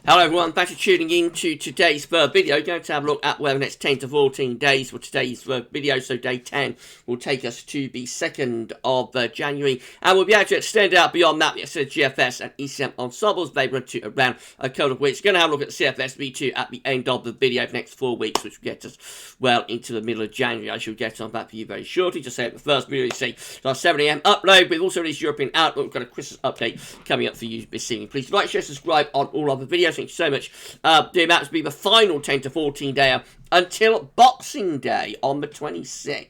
Hello everyone, thanks for tuning in to today's video. Going to have a look at where the next 10 to 14 days for today's video. So day 10 will take us to the 2nd of January, and we'll be able to extend out beyond that. Yes, GFS and ECM ensembles, they run to around a couple of weeks. Going to have a look at CFS V2 at the end of the video for the next 4 weeks, which will get us well into the middle of January. I shall get on that for you very shortly. Just say at the first video, you see our 7 AM upload. We've also released European Outlook. We've got a Christmas update coming up for you this evening. Please like, share, subscribe on all other videos. Thank you so much. The amount to be the final 10 to 14 day until Boxing Day on the 26th.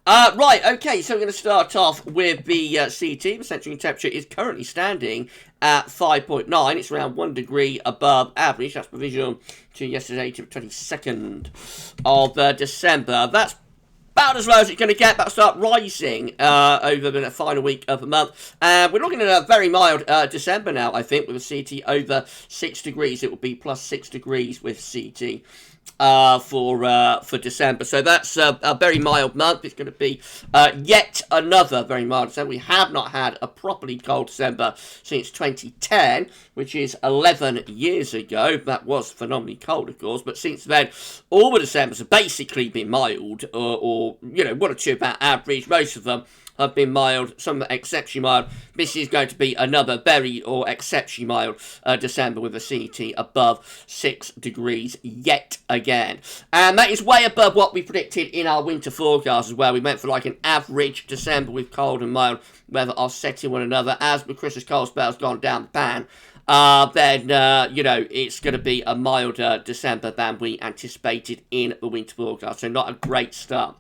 Right, okay, so we're going to start off with the CT. The central temperature is currently standing at 5.9. It's around 1 degree above average. That's provisional to yesterday, to the 22nd of December. That's about as low as it's going to get. That'll start rising over the final week of the month. We're looking at a very mild December now, I think, with a CT over 6 degrees. It will be plus 6 degrees with CT for December. So that's a very mild month. It's going to be yet another very mild December. We have not had a properly cold December since 2010, which is 11 years ago. That was phenomenally cold, of course, but since then, all the Decembers have basically been mild, or you know, 1 or 2 about average. Most of them have been mild, some exceptionally mild. This is going to be another very or exceptionally mild December with a CT above 6 degrees yet again. And that is way above what we predicted in our winter forecast as well. We went for like an average December with cold and mild weather offsetting one another. As the Christmas cold spell has gone down the pan, then, you know, it's going to be a milder December than we anticipated in the winter forecast. So not a great start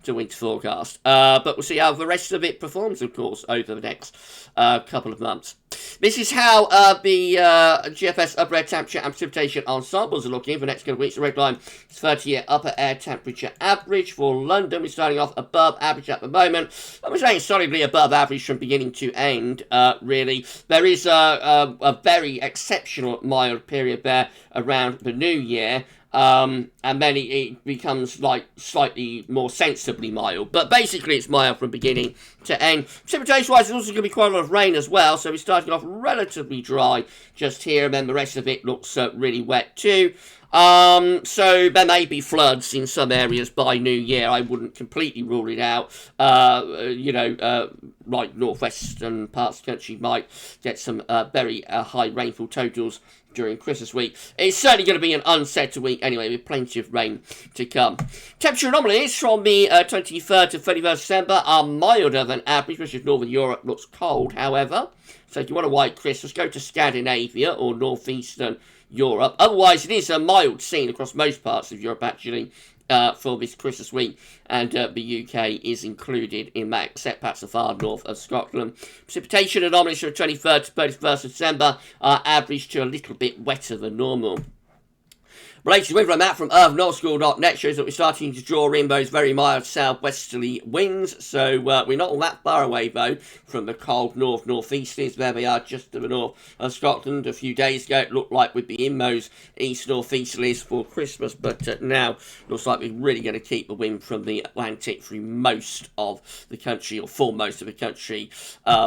to winter forecast. But we'll see how the rest of it performs, of course, over the next couple of months. This is how the GFS upper air temperature and precipitation ensembles are looking for the next couple of weeks. The red line is 30-year upper air temperature average for London. We're starting off above average at the moment. We're saying solidly above average from beginning to end, really. There is a very exceptional mild period there around the new year. And then it becomes like slightly more sensibly mild. But basically it's mild from beginning to end. Precipitation-wise, there's also going to be quite a lot of rain as well. So we're starting off relatively dry just here. And then the rest of it looks really wet too. So there may be floods in some areas by New Year. I wouldn't completely rule it out. You know, like northwestern parts of the country might get some very high rainfall totals during Christmas week. It's certainly going to be an unsettled week anyway, with plenty of rain to come. Temperature anomalies from the 23rd to 31st December are milder than average, which is Northern Europe looks cold, however. So if you want a white Christmas, go to Scandinavia or northeastern Europe. Otherwise, it is a mild scene across most parts of Europe, actually, for this Christmas week, and the UK is included in that, except perhaps the far north of Scotland. Precipitation anomalies from the 23rd to 31st of December are average to a little bit wetter than normal. Related weather on that from earthnorthschool.net shows that we're starting to draw in those very mild southwesterly winds. So we're not all that far away, though, from the cold north-northeasters. There we are, just to the north of Scotland. A few days ago, it looked like we'd be in those east-northeasterlies for Christmas. But now, looks like we're really going to keep the wind from the Atlantic through most of the country, or for most of the country,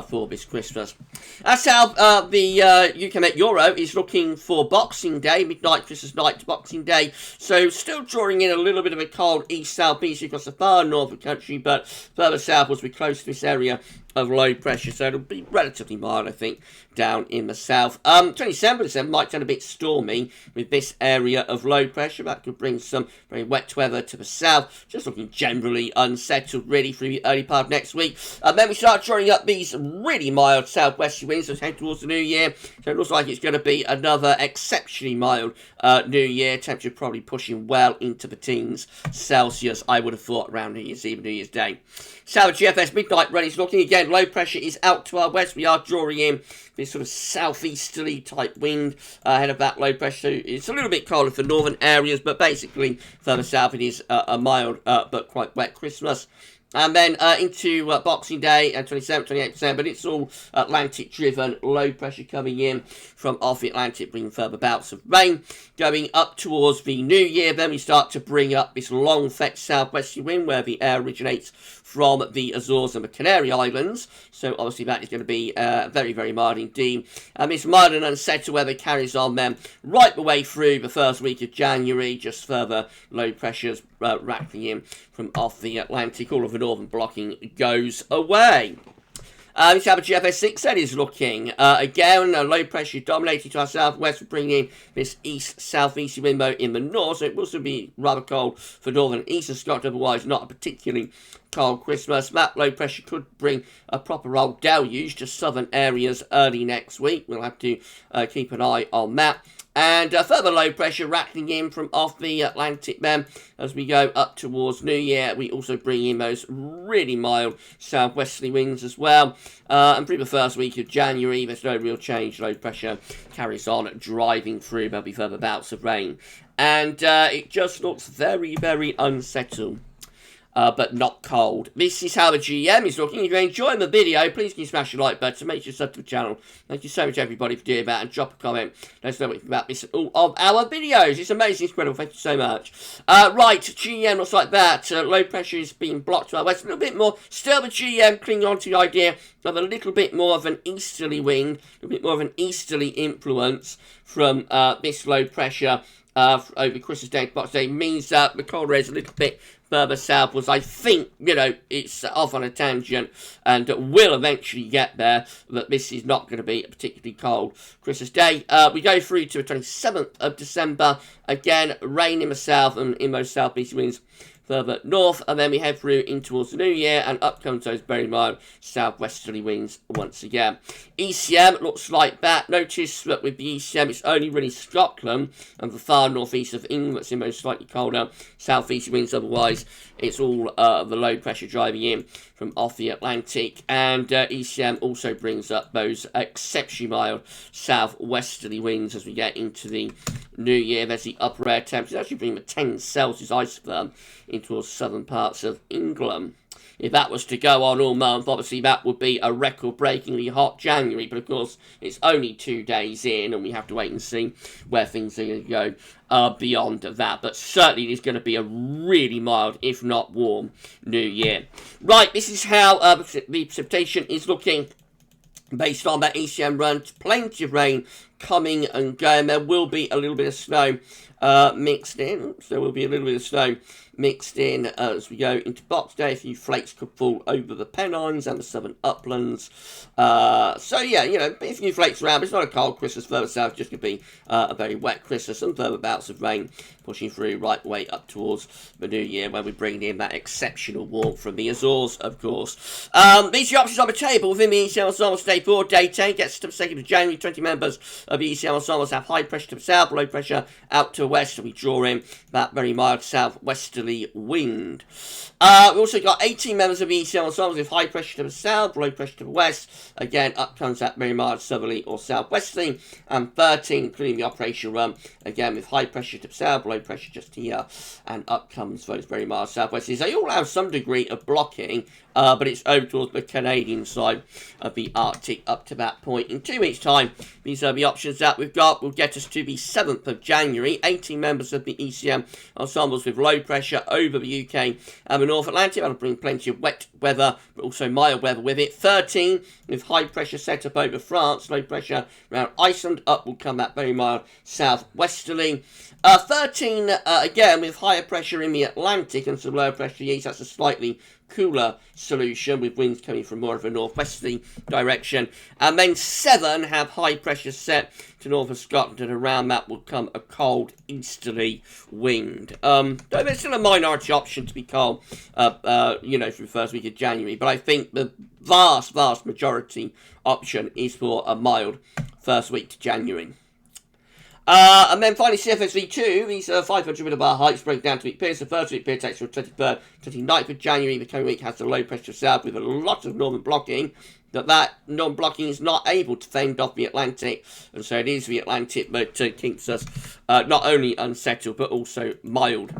for this Christmas. That's how the UK Met Euro is looking for Boxing Day, midnight Christmas night to Boxing Day. So still drawing in a little bit of a cold east-south-east across the far north of the country, but further south as we close to this area of low pressure, so it'll be relatively mild, I think, down in the south. 27th December might turn a bit stormy with this area of low pressure. That could bring some very wet weather to the south. Just looking generally unsettled, really, through the early part of next week. And then we start drawing up these really mild southwesterly winds as we head towards the new year. So it looks like it's going to be another exceptionally mild new year. Temperature probably pushing well into the teens Celsius, I would have thought, around New Year's Eve, New Year's Day. South GFS midnight run is looking again. Low pressure is out to our west. We are drawing in this sort of southeasterly type wind ahead of that low pressure. So it's a little bit colder for northern areas, but basically further south it is a mild but quite wet Christmas. And then into Boxing Day, 27th, 28%, but it's all Atlantic-driven. Low pressure coming in from off the Atlantic, bringing further bouts of rain. Going up towards the new year, then we start to bring up this long-fetched southwesterly wind, where the air originates from the Azores and the Canary Islands. So obviously that is going to be very, very mild indeed. This mild and unsettled weather carries on then right the way through the first week of January. Just further low pressures rattling in from off the Atlantic. All of the northern blocking goes away. This is how the GFS 6 set is looking. Again, low pressure dominating to our southwest. We're bringing in this east-southeast window in the north, so it will still be rather cold for northern and eastern Scotland, otherwise not a particularly cold Christmas. That low pressure could bring a proper old deluge to southern areas early next week. We'll have to keep an eye on that. And further low pressure rattling in from off the Atlantic then as we go up towards New Year. We also bring in those really mild southwesterly winds as well. And through the first week of January, there's no real change. Low pressure carries on driving through. There'll be further bouts of rain. And it just looks very, very unsettled. But not cold. This is how the GM is looking. If you're enjoying the video, please can you smash the like button, make sure you sub to the channel. Thank you so much everybody for doing that, and drop a comment. Let us know what you think about this and all of our videos. It's amazing, it's incredible. Thank you so much. Right, GM looks like that. Low pressure is being blocked to our west. A little bit more. Still the GM clinging on to the idea of a little bit more of an easterly wind, a little bit more of an easterly influence from this low pressure over Christmas Day to Boxing Day. Means that the cold air is a little bit further southwards. I think, you know, it's off on a tangent and will eventually get there, but this is not going to be a particularly cold Christmas Day. We go through to the 27th of December. Again, rain in the south and in those southeast winds further north, and then we head through in towards the new year, and up comes those very mild southwesterly winds once again. ECM looks like that. Notice that with the ECM, it's only really Scotland and the far northeast of England that's in those slightly colder southeast winds. Otherwise, it's all the low pressure driving in from off the Atlantic, and ECM also brings up those exceptionally mild southwesterly winds as we get into the new year. There's the upper air temperatures actually bringing the 10 Celsius isotherm into the southern parts of England. If that was to go on all month, obviously that would be a record-breakingly hot January, but of course it's only 2 days in and we have to wait and see where things are going to go beyond that. But certainly it's going to be a really mild, if not warm, new year. Right, this is how the precipitation is looking based on that ECM run. Plenty of rain coming and going. There will be a little bit of snow mixed in. Oops, there will be a little bit of snow mixed in as we go into Boxing Day. A few flakes could fall over the Pennines and the southern uplands. So yeah, you know, a few flakes around, but it's not a cold Christmas further south. It's just going to be a very wet Christmas, and further bouts of rain pushing through right the way up towards the new year, when we bring in that exceptional warmth from the Azores, of course. These are the options on the table within the ECM ensembles today for day 10. Gets to the 2nd of January. 20 members of the ECM ensembles have high pressure to the south, low pressure out to the west, and we draw in that very mild southwesterly wind. We also got 18 members of the ECM ensembles with high pressure to the south, low pressure to the west. Again, up comes that very mild southerly or southwesterly, and 13, including the operational run, again with high pressure to the south, low pressure just here, and up comes those very mild southwesterlies. They all have some degree of blocking, but it's over towards the Canadian side of the Arctic up to that point. In 2 weeks' time, these are the options that we've got. Will get us to the 7th of January. 18 members of the ECM ensembles with low pressure over the UK and the North Atlantic. That'll bring plenty of wet weather, but also mild weather with it. 13 with high pressure set up over France, low pressure around Iceland. Up will come that very mild southwesterly. 13 again with higher pressure in the Atlantic and some lower pressure east. That's a slightly cooler solution with winds coming from more of a northwesterly direction. And then 7 have high pressure set to north of Scotland, and around that will come a cold easterly wind. There's still a minority option to be cold, you know, for the first week of January, but I think the vast majority option is for a mild first week to January. And then finally, CFSV2, these 500 millibar heights break down to week periods. The first week period takes from 23rd, 29th of January. The coming week has the low pressure south with a lot of northern blocking. That northern blocking is not able to fend off the Atlantic, and so it is the Atlantic that keeps us not only unsettled but also mild.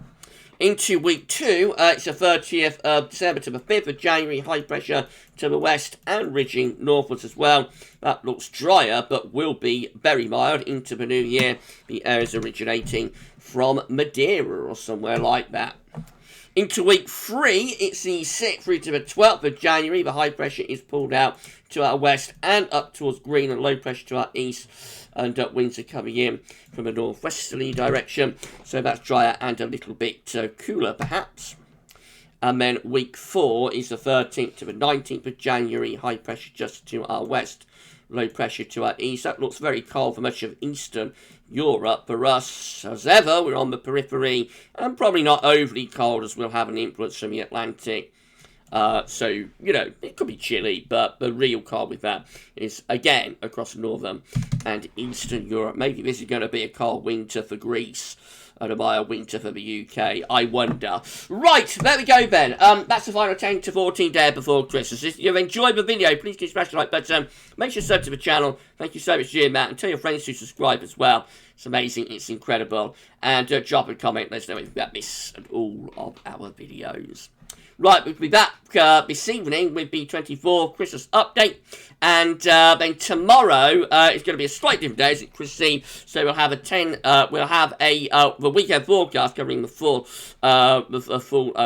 Into week 2, it's the 30th of December to the 5th of January, high pressure to the west and ridging northwards as well. That looks drier, but will be very mild into the new year. The air is originating from Madeira or somewhere like that. Into week 3, it's the 6th through to the 12th of January. The high pressure is pulled out to our west and up towards Green, and low pressure to our east. And winds are coming in from a northwesterly direction. So that's drier and a little bit cooler, perhaps. And then week 4 is the 13th to the 19th of January. High pressure just to our west, low pressure to our east. That looks very cold for much of Eastern Europe. For us, as ever, we're on the periphery and probably not overly cold, as we'll have an influence from the Atlantic. So, you know, it could be chilly, but the real cold with that is, again, across Northern and Eastern Europe. Maybe this is going to be a cold winter for Greece and a mild winter for the UK. I wonder. Right, there we go then. That's the final 10 to 14 days before Christmas. If you've enjoyed the video, please do smash the like button. Make sure to sub to the channel. Thank you so much, Jim, Matt, and tell your friends to subscribe as well. It's amazing. It's incredible. And drop a comment. Let us know about this and all of our videos. Right, we'll be back this evening with the 24th Christmas update, and then tomorrow it's going to be a slightly different day, it's Christmas Eve, so we'll have the weekend forecast covering the full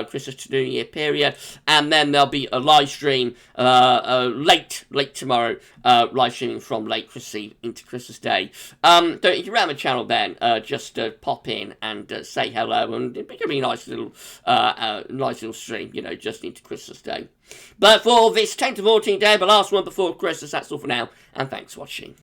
Christmas to New Year period, and then there'll be a live stream late tomorrow, live streaming from late Christmas Eve into Christmas Day. So if you're around the channel then, just pop in and say hello, and it's going to be a nice little stream, you know, just into Christmas Day. But for this 10 to 14 day, the last one before Christmas, that's all for now, and thanks for watching.